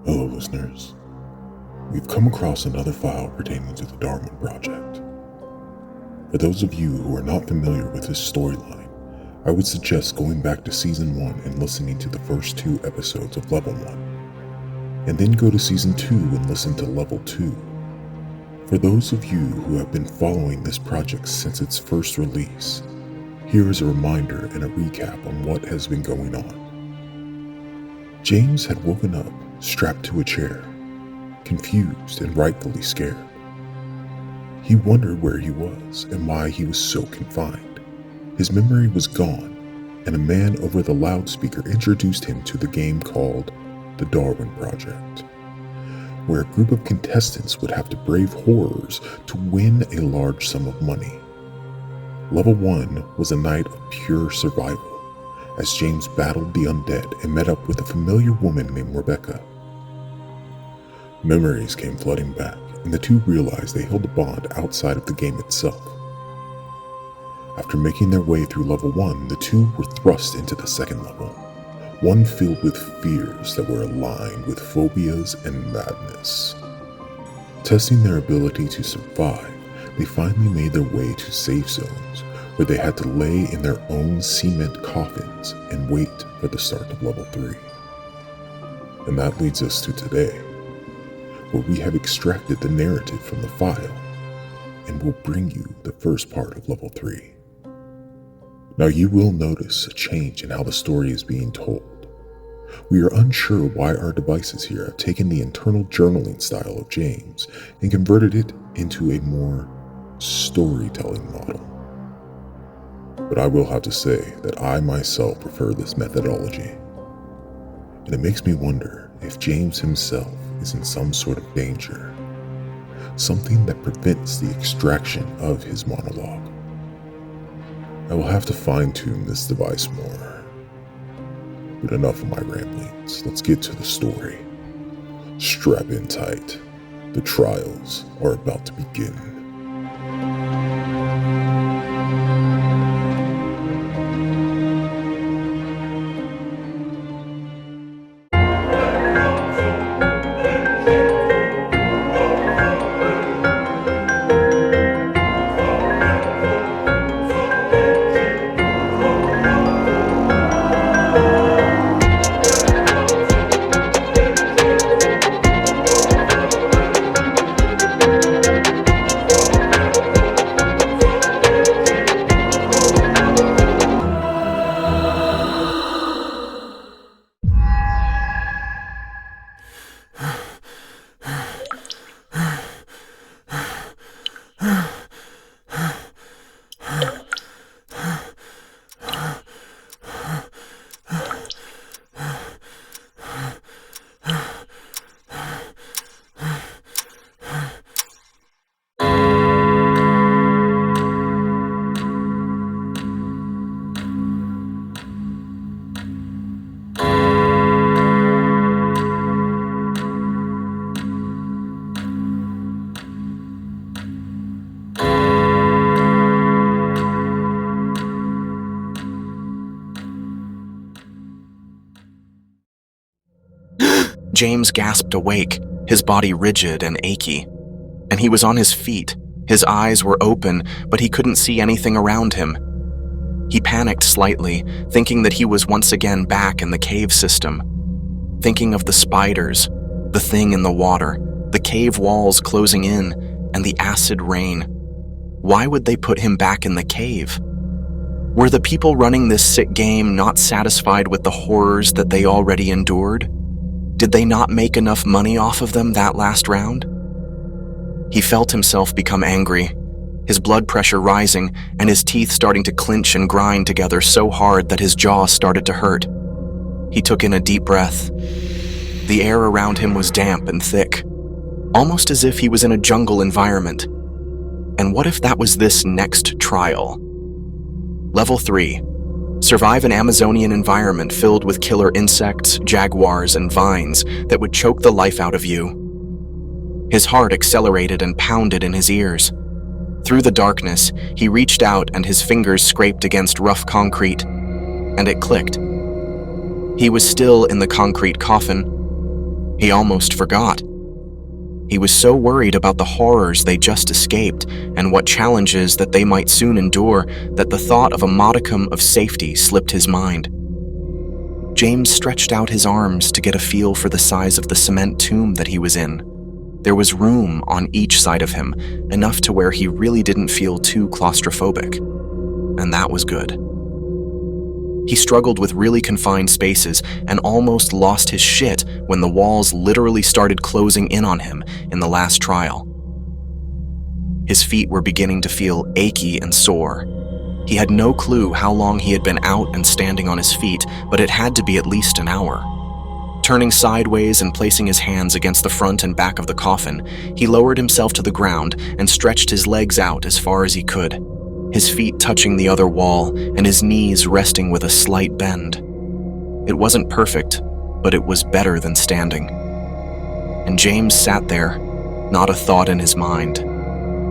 Hello, listeners. We've come across another file pertaining to the Darwin Project. For those of you who are not familiar with this storyline, I would suggest going back to Season 1 and listening to the first 2 episodes of Level 1, and then go to Season 2 and listen to Level 2. For those of you who have been following this project since its first release, here is a reminder and a recap on what has been going on. James had woken up, strapped to a chair, confused and rightfully scared. He wondered where he was and why he was so confined. His memory was gone, and a man over the loudspeaker introduced him to the game called the Darwin Project, where a group of contestants would have to brave horrors to win a large sum of money. Level 1 was a night of pure survival, as James battled the undead and met up with a familiar woman named Rebecca. Memories came flooding back, and the two realized they held a bond outside of the game itself. After making their way through Level 1, the two were thrust into the second level, one filled with fears that were aligned with phobias and madness. Testing their ability to survive, they finally made their way to safe zones, where they had to lay in their own cement coffins and wait for the start of Level 3. And that leads us to today, where we have extracted the narrative from the file, and will bring you the first part of Level 3. Now you will notice a change in how the story is being told. We are unsure why our devices here have taken the internal journaling style of James and converted it into a more storytelling model. But I will have to say that I myself prefer this methodology. And it makes me wonder if James himself is in some sort of danger, something that prevents the extraction of his monologue. I will have to fine-tune this device more. But enough of my ramblings, let's get to the story. Strap in tight, the trials are about to begin. James gasped awake, his body rigid and achy. And he was on his feet. His eyes were open, but he couldn't see anything around him. He panicked slightly, thinking that he was once again back in the cave system. Thinking of the spiders, the thing in the water, the cave walls closing in, and the acid rain. Why would they put him back in the cave? Were the people running this sick game not satisfied with the horrors that they already endured? Did they not make enough money off of them that last round? He felt himself become angry, his blood pressure rising and his teeth starting to clench and grind together so hard that his jaw started to hurt. He took in a deep breath. The air around him was damp and thick, almost as if he was in a jungle environment. And what if that was this next trial? Level 3. Survive an Amazonian environment filled with killer insects, jaguars, and vines that would choke the life out of you. His heart accelerated and pounded in his ears. Through the darkness, he reached out and his fingers scraped against rough concrete, and it clicked. He was still in the concrete coffin. He almost forgot. He was so worried about the horrors they just escaped and what challenges that they might soon endure that the thought of a modicum of safety slipped his mind. James stretched out his arms to get a feel for the size of the cement tomb that he was in. There was room on each side of him, enough to where he really didn't feel too claustrophobic. And that was good. He struggled with really confined spaces and almost lost his shit when the walls literally started closing in on him in the last trial. His feet were beginning to feel achy and sore. He had no clue how long he had been out and standing on his feet, but it had to be at least an hour. Turning sideways and placing his hands against the front and back of the coffin, he lowered himself to the ground and stretched his legs out as far as he could, his feet touching the other wall and his knees resting with a slight bend. It wasn't perfect, but it was better than standing. And James sat there, not a thought in his mind.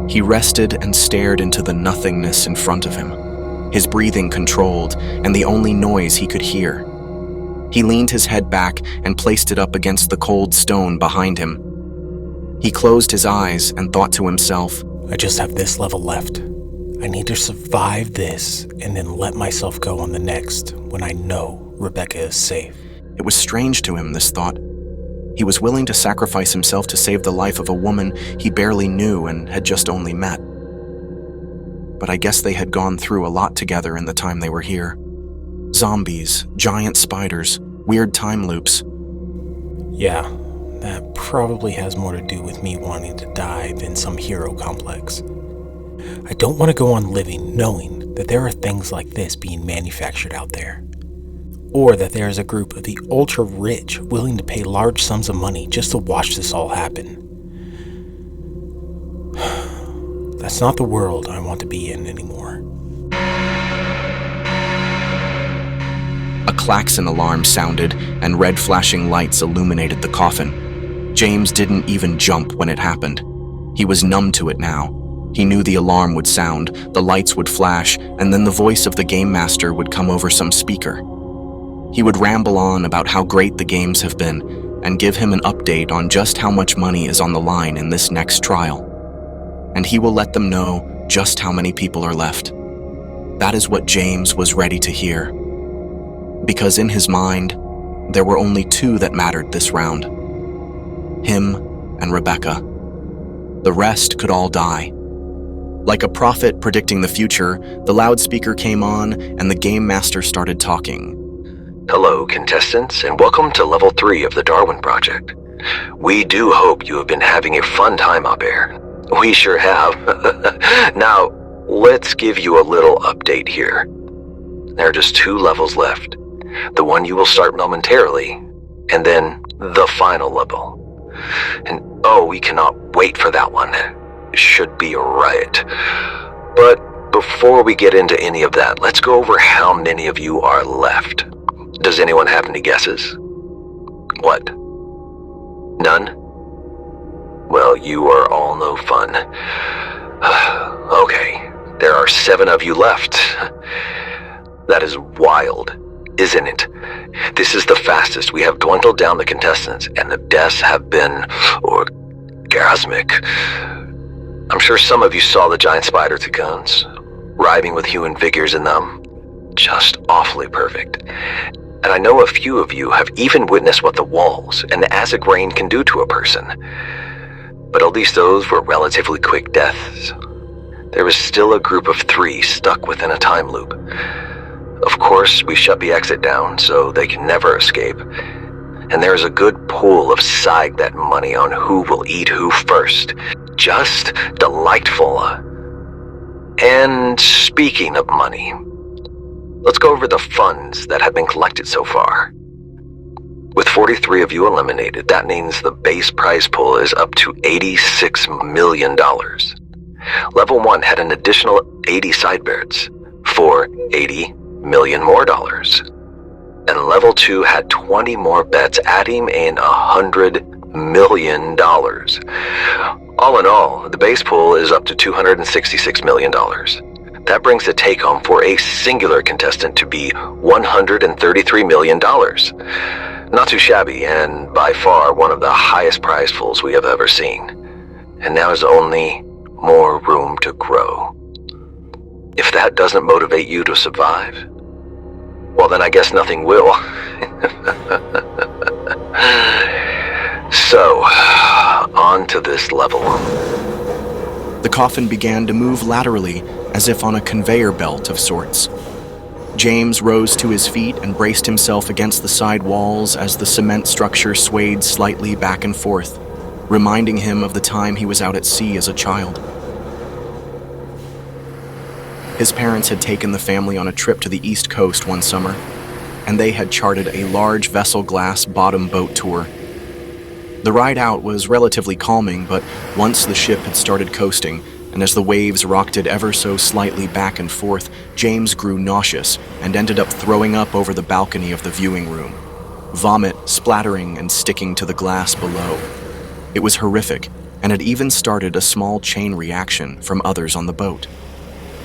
He rested and stared into the nothingness in front of him, his breathing controlled and the only noise he could hear. He leaned his head back and placed it up against the cold stone behind him. He closed his eyes and thought to himself, I just have this level left. I need to survive this and then let myself go on the next when I know Rebecca is safe. It was strange to him, this thought. He was willing to sacrifice himself to save the life of a woman he barely knew and had just only met. But I guess they had gone through a lot together in the time they were here. Zombies, giant spiders, weird time loops. Yeah, that probably has more to do with me wanting to die than some hero complex. I don't want to go on living knowing that there are things like this being manufactured out there. Or that there is a group of the ultra-rich willing to pay large sums of money just to watch this all happen. That's not the world I want to be in anymore. A klaxon alarm sounded and red flashing lights illuminated the coffin. James didn't even jump when it happened. He was numb to it now. He knew the alarm would sound, the lights would flash, and then the voice of the game master would come over some speaker. He would ramble on about how great the games have been and give him an update on just how much money is on the line in this next trial. And he will let them know just how many people are left. That is what James was ready to hear. Because in his mind, there were only two that mattered this round. Him and Rebecca. The rest could all die. Like a prophet predicting the future, the loudspeaker came on and the game master started talking. Hello, contestants, and welcome to Level 3 of the Darwin Project. We do hope you have been having a fun time up here. We sure have. Now, let's give you a little update here. There are just 2 levels left. The one you will start momentarily, and then the final level. And oh, we cannot wait for that one. Should be a riot. But before we get into any of that, let's go over how many of you are left. Does anyone have any guesses? What? None? Well, you are all no fun. Okay, there are 7 of you left. That is wild, isn't it? This is the fastest we have dwindled down the contestants, and the deaths have been orgasmic. I'm sure some of you saw the giant spider cocoons, writhing with human figures in them. Just awfully perfect. And I know a few of you have even witnessed what the walls and the acid rain can do to a person. But at least those were relatively quick deaths. There was still a group of 3 stuck within a time loop. Of course, we shut the exit down so they can never escape. And there is a good pool of side bet money on who will eat who first. Just delightful. And speaking of money, let's go over the funds that have been collected so far. With 43 of you eliminated, that means the base prize pool is up to $86 million. Level 1 had an additional 80 side bets for $80 million more dollars. And level 2 had 20 more bets, adding in $100 million. All in all, the base pool is up to $266 million. That brings the take-home for a singular contestant to be $133 million. Not too shabby, and by far one of the highest prizefuls we have ever seen. And now there's only more room to grow. If that doesn't motivate you to survive, well then I guess nothing will. So, on to this level. The coffin began to move laterally, as if on a conveyor belt of sorts. James rose to his feet and braced himself against the side walls as the cement structure swayed slightly back and forth, reminding him of the time he was out at sea as a child. His parents had taken the family on a trip to the East Coast one summer, and they had chartered a large vessel glass bottom boat tour. The ride out was relatively calming, but once the ship had started coasting, and as the waves rocked it ever so slightly back and forth, James grew nauseous and ended up throwing up over the balcony of the viewing room, vomit splattering and sticking to the glass below. It was horrific, and had even started a small chain reaction from others on the boat.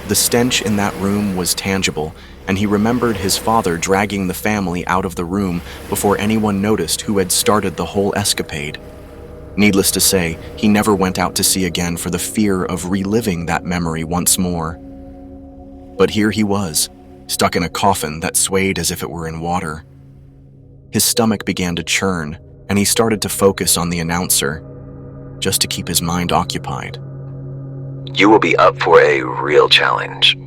The stench in that room was tangible, and he remembered his father dragging the family out of the room before anyone noticed who had started the whole escapade. Needless to say, he never went out to sea again for the fear of reliving that memory once more. But here he was, stuck in a coffin that swayed as if it were in water. His stomach began to churn, and he started to focus on the announcer, just to keep his mind occupied. You will be up for a real challenge.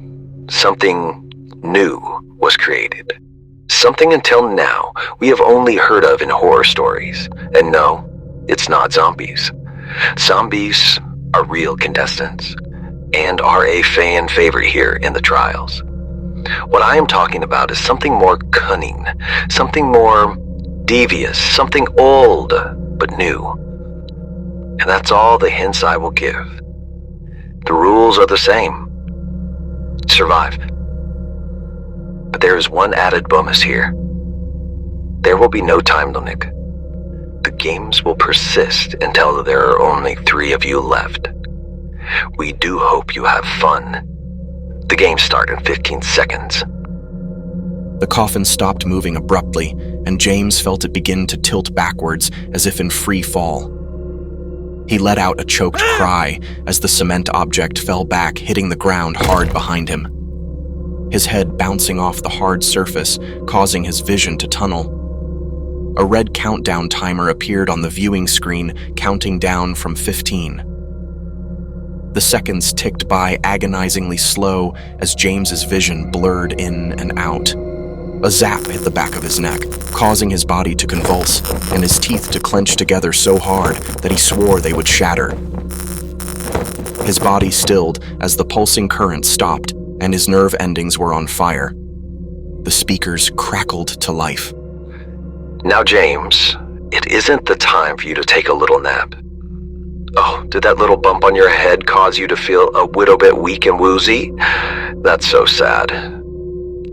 Something new was created. Something until now we have only heard of in horror stories. And no, it's not zombies. Zombies are real contestants and are a fan favorite here in the trials. What I am talking about is something more cunning, something more devious, something old but new. And that's all the hints I will give. The rules are the same. Survive. But there is one added bonus here. There will be no time limit. The games will persist until there are only 3 of you left. We do hope you have fun. The games start in 15 seconds. The coffin stopped moving abruptly, and James felt it begin to tilt backwards as if in free fall. He let out a choked cry as the cement object fell back, hitting the ground hard behind him. His head bouncing off the hard surface, causing his vision to tunnel. A red countdown timer appeared on the viewing screen, counting down from 15. The seconds ticked by agonizingly slow as James's vision blurred in and out. A zap hit the back of his neck, causing his body to convulse and his teeth to clench together so hard that he swore they would shatter. His body stilled as the pulsing current stopped and his nerve endings were on fire. The speakers crackled to life. Now, James, it isn't the time for you to take a little nap. Oh, did that little bump on your head cause you to feel a little bit weak and woozy? That's so sad.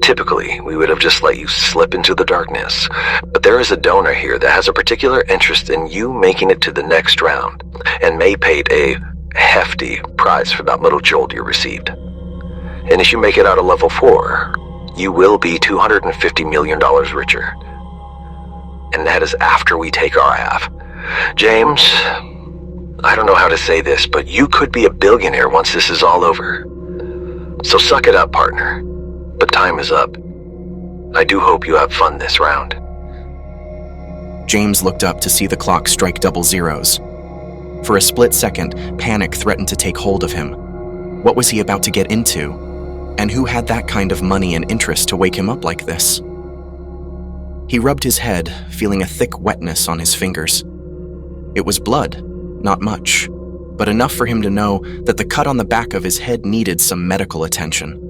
Typically, we would have just let you slip into the darkness, but there is a donor here that has a particular interest in you making it to the next round, and may pay a hefty price for that little jolt you received. And if you make it out of level 4, you will be $250 million richer. And that is after we take our half. James, I don't know how to say this, but you could be a billionaire once this is all over. So suck it up, partner. But time is up. I do hope you have fun this round. James looked up to see the clock strike double zeros. For a split second, panic threatened to take hold of him. What was he about to get into? And who had that kind of money and interest to wake him up like this? He rubbed his head, feeling a thick wetness on his fingers. It was blood, not much, but enough for him to know that the cut on the back of his head needed some medical attention.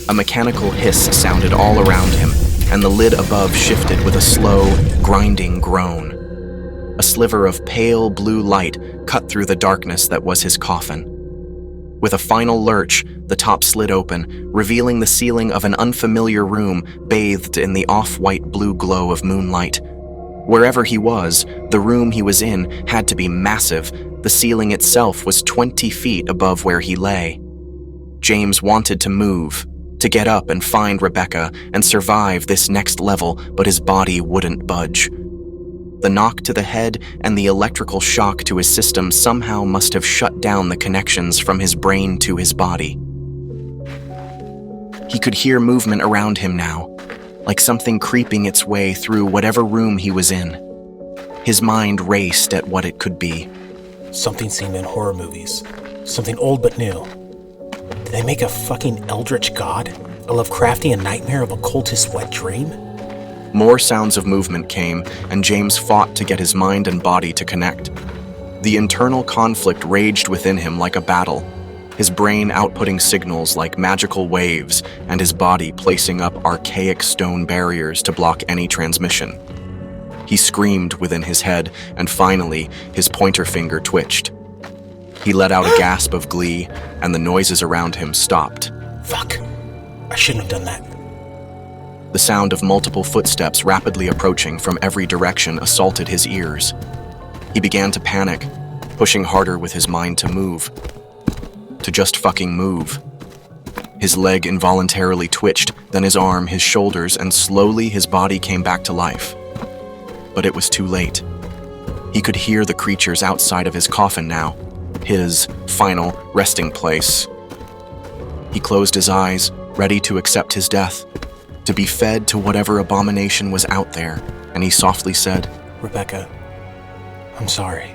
A mechanical hiss sounded all around him, and the lid above shifted with a slow, grinding groan. A sliver of pale blue light cut through the darkness that was his coffin. With a final lurch, the top slid open, revealing the ceiling of an unfamiliar room bathed in the off-white blue glow of moonlight. Wherever he was, the room he was in had to be massive. The ceiling itself was 20 feet above where he lay. James wanted to move, to get up and find Rebecca and survive this next level, but his body wouldn't budge. The knock to the head and the electrical shock to his system somehow must have shut down the connections from his brain to his body. He could hear movement around him now, like something creeping its way through whatever room he was in. His mind raced at what it could be. Something seen in horror movies. Something old but new. Did they make a fucking eldritch god? A Lovecraftian nightmare of a cultist's wet dream? More sounds of movement came, and James fought to get his mind and body to connect. The internal conflict raged within him like a battle, his brain outputting signals like magical waves, and his body placing up archaic stone barriers to block any transmission. He screamed within his head, and finally, his pointer finger twitched. He let out a gasp of glee, and the noises around him stopped. Fuck. I shouldn't have done that. The sound of multiple footsteps rapidly approaching from every direction assaulted his ears. He began to panic, pushing harder with his mind to move. To just fucking move. His leg involuntarily twitched, then his arm, his shoulders, and slowly his body came back to life. But it was too late. He could hear the creatures outside of his coffin now, his final resting place. He closed his eyes, ready to accept his death, to be fed to whatever abomination was out there, and he softly said, Rebecca, I'm sorry.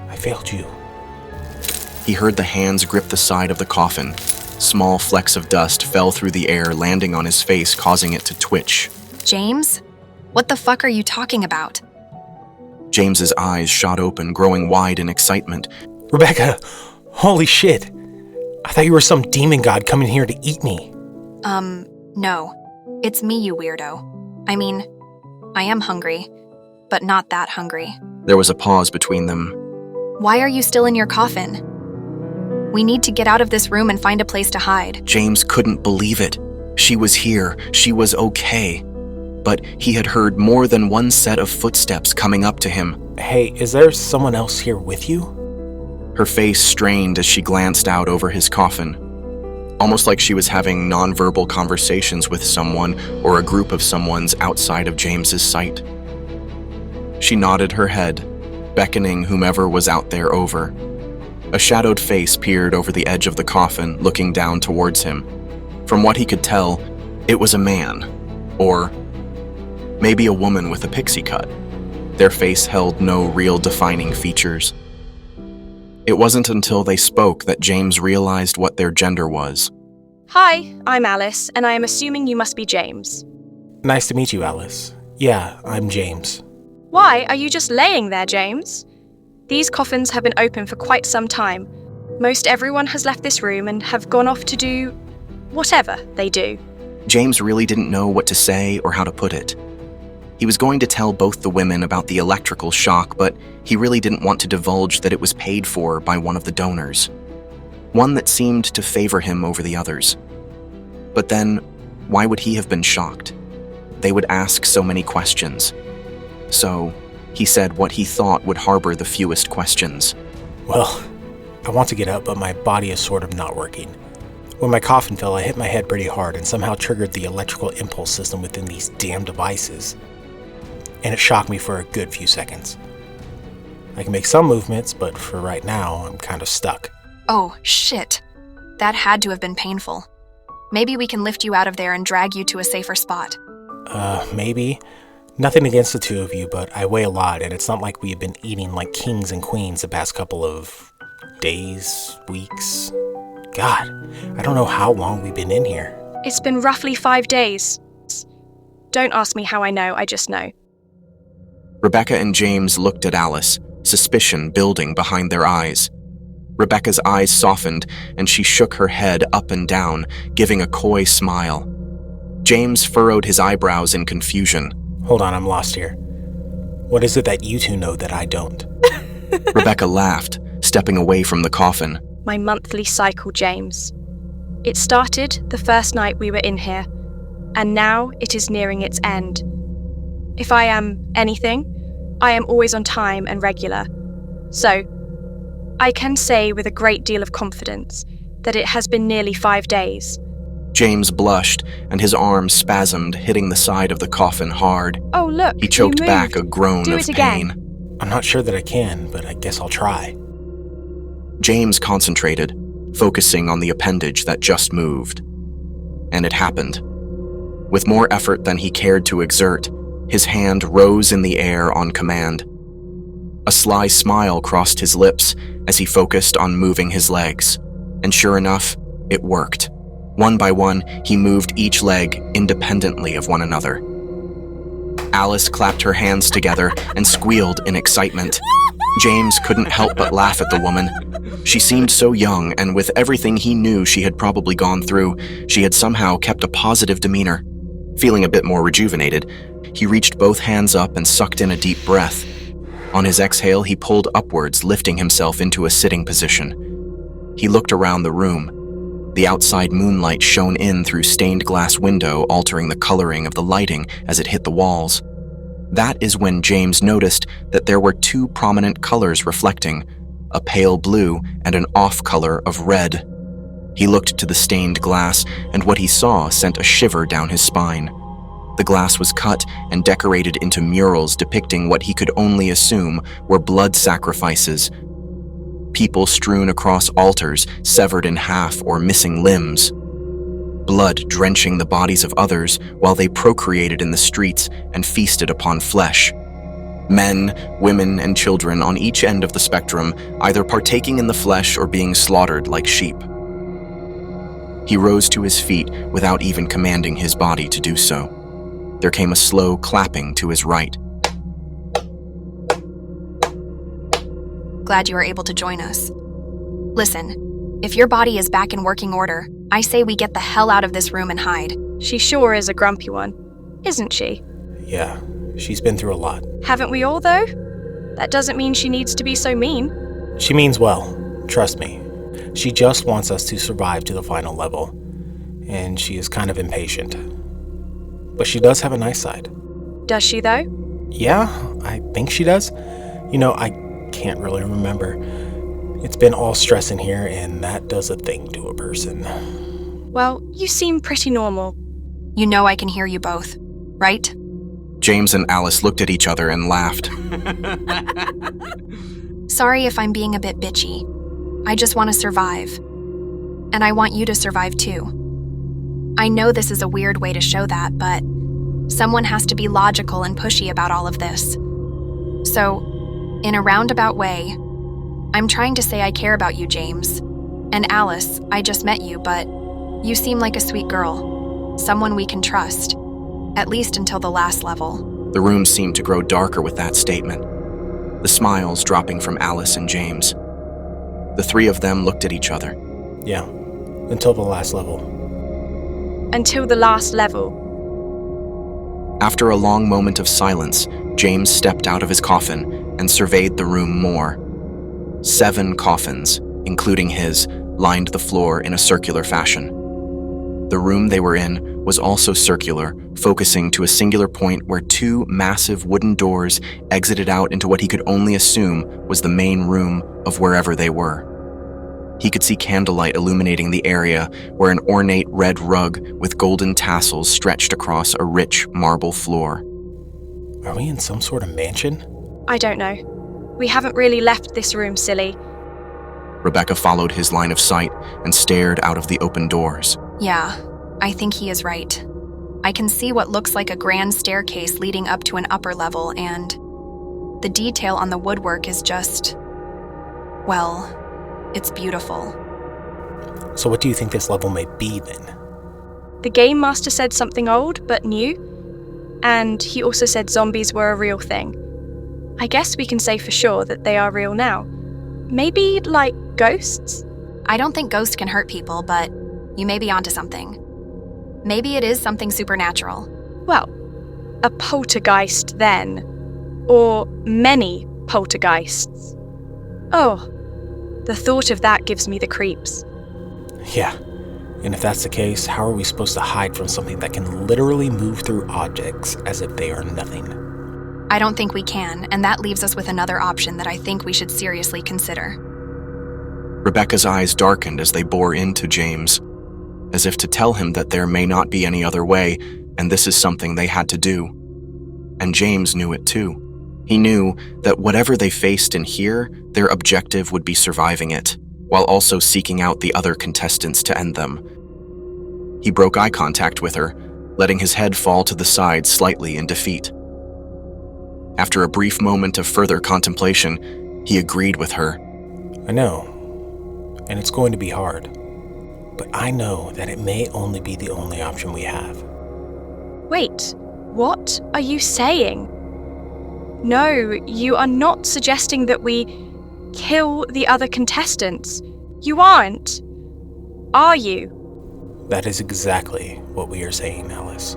I failed you. He heard the hands grip the side of the coffin. Small flecks of dust fell through the air, landing on his face, causing it to twitch. James? What the fuck are you talking about? James's eyes shot open, growing wide in excitement. Rebecca! Holy shit! I thought you were some demon god coming here to eat me. No. It's me, you weirdo. I mean, I am hungry, but not that hungry. There was a pause between them. Why are you still in your coffin? We need to get out of this room and find a place to hide. James couldn't believe it. She was here. She was okay. But he had heard more than one set of footsteps coming up to him. Hey, is there someone else here with you? Her face strained as she glanced out over his coffin, almost like she was having nonverbal conversations with someone or a group of someone's outside of James's sight. She nodded her head, beckoning whomever was out there over. A shadowed face peered over the edge of the coffin, looking down towards him. From what he could tell, it was a man, or maybe a woman with a pixie cut. Their face held no real defining features. It wasn't until they spoke that James realized what their gender was. Hi, I'm Alice, and I am assuming you must be James. Nice to meet you, Alice. Yeah, I'm James. Why are you just laying there, James? These coffins have been open for quite some time. Most everyone has left this room and have gone off to do whatever they do. James really didn't know what to say or how to put it. He was going to tell both the women about the electrical shock, but he really didn't want to divulge that it was paid for by one of the donors. One that seemed to favor him over the others. But then, why would he have been shocked? They would ask so many questions. So, he said what he thought would harbor the fewest questions. Well, I want to get up, but my body is sort of not working. When my coffin fell, I hit my head pretty hard and somehow triggered the electrical impulse system within these damn devices. And it shocked me for a good few seconds. I can make some movements, but for right now, I'm kind of stuck. Oh, shit. That had to have been painful. Maybe we can lift you out of there and drag you to a safer spot. Maybe. Nothing against the two of you, but I weigh a lot, and it's not like we have been eating like kings and queens the past couple of days, weeks. God, I don't know how long we've been in here. It's been roughly 5 days. Don't ask me how I know, I just know. Rebecca and James looked at Alice, suspicion building behind their eyes. Rebecca's eyes softened, and she shook her head up and down, giving a coy smile. James furrowed his eyebrows in confusion. Hold on, I'm lost here. What is it that you two know that I don't? Rebecca laughed, stepping away from the coffin. My monthly cycle, James. It started the first night we were in here, and now it is nearing its end. If I am anything, I am always on time and regular. So, I can say with a great deal of confidence that it has been nearly 5 days. James blushed, and his arm spasmed, hitting the side of the coffin hard. Oh, look, He choked you back moved. a groan Do of it again. pain. I'm not sure that I can, but I guess I'll try. James concentrated, focusing on the appendage that just moved. And it happened. With more effort than he cared to exert, his hand rose in the air on command. A sly smile crossed his lips as he focused on moving his legs. And sure enough, it worked. One by one, he moved each leg independently of one another. Alice clapped her hands together and squealed in excitement. James couldn't help but laugh at the woman. She seemed so young, and with everything he knew she had probably gone through, she had somehow kept a positive demeanor. Feeling a bit more rejuvenated, he reached both hands up and sucked in a deep breath. On his exhale, he pulled upwards, lifting himself into a sitting position. He looked around the room. The outside moonlight shone in through stained glass window, altering the coloring of the lighting as it hit the walls. That is when James noticed that there were two prominent colors reflecting, a pale blue and an off color of red. He looked to the stained glass, and what he saw sent a shiver down his spine. The glass was cut and decorated into murals depicting what he could only assume were blood sacrifices. People strewn across altars, severed in half or missing limbs. Blood drenching the bodies of others while they procreated in the streets and feasted upon flesh. Men, women, and children on each end of the spectrum, either partaking in the flesh or being slaughtered like sheep. He rose to his feet without even commanding his body to do so. There came a slow clapping to his right. Glad you were able to join us. Listen, if your body is back in working order, I say we get the hell out of this room and hide. She sure is a grumpy one, isn't she? Yeah, she's been through a lot. Haven't we all, though? That doesn't mean she needs to be so mean. She means well, trust me. She just wants us to survive to the final level, and she is kind of impatient. But she does have a nice side. Does she, though? Yeah, I think she does. I can't really remember. It's been all stress in here, and that does a thing to a person. Well, you seem pretty normal. You know I can hear you both, right? James and Alice looked at each other and laughed. Sorry if I'm being a bit bitchy. I just want to survive. And I want you to survive too. I know this is a weird way to show that, but someone has to be logical and pushy about all of this. So, in a roundabout way, I'm trying to say I care about you, James. And Alice, I just met you, but you seem like a sweet girl. Someone we can trust. At least until the last level. The room seemed to grow darker with that statement, the smiles dropping from Alice and James. The three of them looked at each other. Yeah, until the last level. Until the last level. After a long moment of silence, James stepped out of his coffin and surveyed the room more. 7 coffins, including his, lined the floor in a circular fashion. The room they were in was also circular, focusing to a singular point where 2 massive wooden doors exited out into what he could only assume was the main room of wherever they were. He could see candlelight illuminating the area where an ornate red rug with golden tassels stretched across a rich marble floor. Are we in some sort of mansion? I don't know. We haven't really left this room, silly. Rebecca followed his line of sight and stared out of the open doors. Yeah, I think he is right. I can see what looks like a grand staircase leading up to an upper level, and the detail on the woodwork is just, well, it's beautiful. So what do you think this level may be then? The game master said something old but new, and he also said zombies were a real thing. I guess we can say for sure that they are real now. Maybe like ghosts? I don't think ghosts can hurt people, but you may be onto something. Maybe it is something supernatural. Well, a poltergeist then. Or many poltergeists. Oh, the thought of that gives me the creeps. Yeah, and if that's the case, how are we supposed to hide from something that can literally move through objects as if they are nothing? I don't think we can, and that leaves us with another option that I think we should seriously consider. Rebecca's eyes darkened as they bore into James. as if to tell him that there may not be any other way, and this is something they had to do. And James knew it too. He knew that whatever they faced in here, their objective would be surviving it, while also seeking out the other contestants to end them. He broke eye contact with her, letting his head fall to the side slightly in defeat. After a brief moment of further contemplation, he agreed with her. I know, and it's going to be hard, but I know that it may only be the only option we have. Wait, what are you saying? No, you are not suggesting that we kill the other contestants. You aren't. Are you? That is exactly what we are saying, Alice.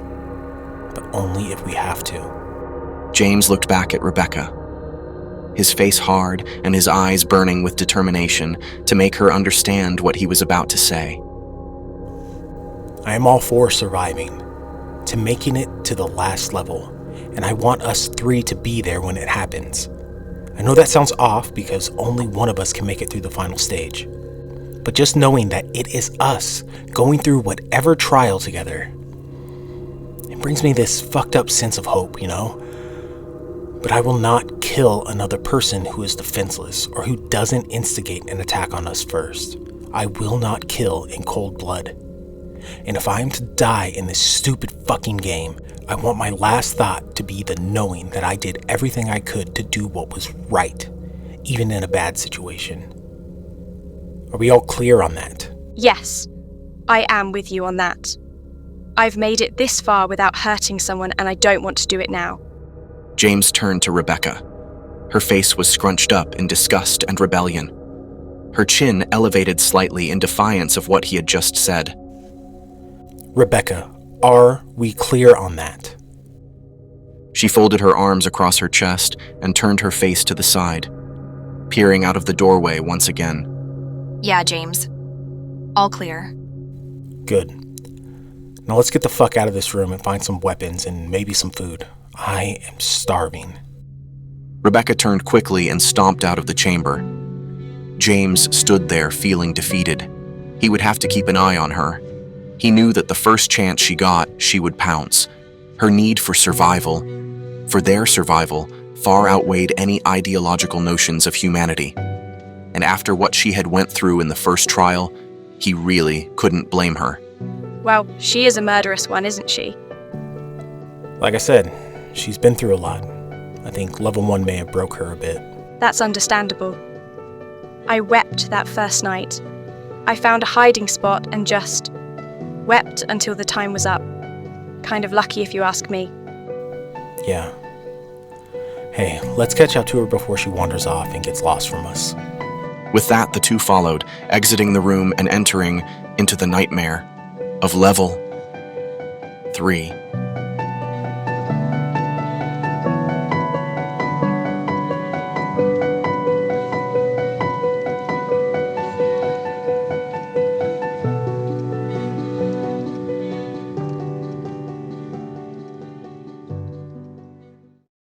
But only if we have to. James looked back at Rebecca, his face hard and his eyes burning with determination to make her understand what he was about to say. I am all for surviving, to making it to the last level, and I want us 3 to be there when it happens. I know that sounds off because only one of us can make it through the final stage. But just knowing that it is us going through whatever trial together, it brings me this fucked up sense of hope, you know? But I will not kill another person who is defenseless or who doesn't instigate an attack on us first. I will not kill in cold blood. And if I am to die in this stupid fucking game, I want my last thought to be the knowing that I did everything I could to do what was right, even in a bad situation. Are we all clear on that? Yes, I am with you on that. I've made it this far without hurting someone, and I don't want to do it now. James turned to Rebecca. Her face was scrunched up in disgust and rebellion. Her chin elevated slightly in defiance of what he had just said. Rebecca, are we clear on that? She folded her arms across her chest and turned her face to the side, peering out of the doorway once again. Yeah, James. All clear. Good. Now let's get the fuck out of this room and find some weapons and maybe some food. I am starving. Rebecca turned quickly and stomped out of the chamber. James stood there feeling defeated. He would have to keep an eye on her. He knew that the first chance she got, she would pounce. Her need for survival, for their survival, far outweighed any ideological notions of humanity. And after what she had went through in the first trial, he really couldn't blame her. Well, she is a murderous one, isn't she? Like I said, she's been through a lot. I think level 1 may have broke her a bit. That's understandable. I wept that first night. I found a hiding spot and just wept until the time was up. Kind of lucky if you ask me. Yeah. Hey, let's catch up to her before she wanders off and gets lost from us. With that, the two followed, exiting the room and entering into the nightmare of level 3.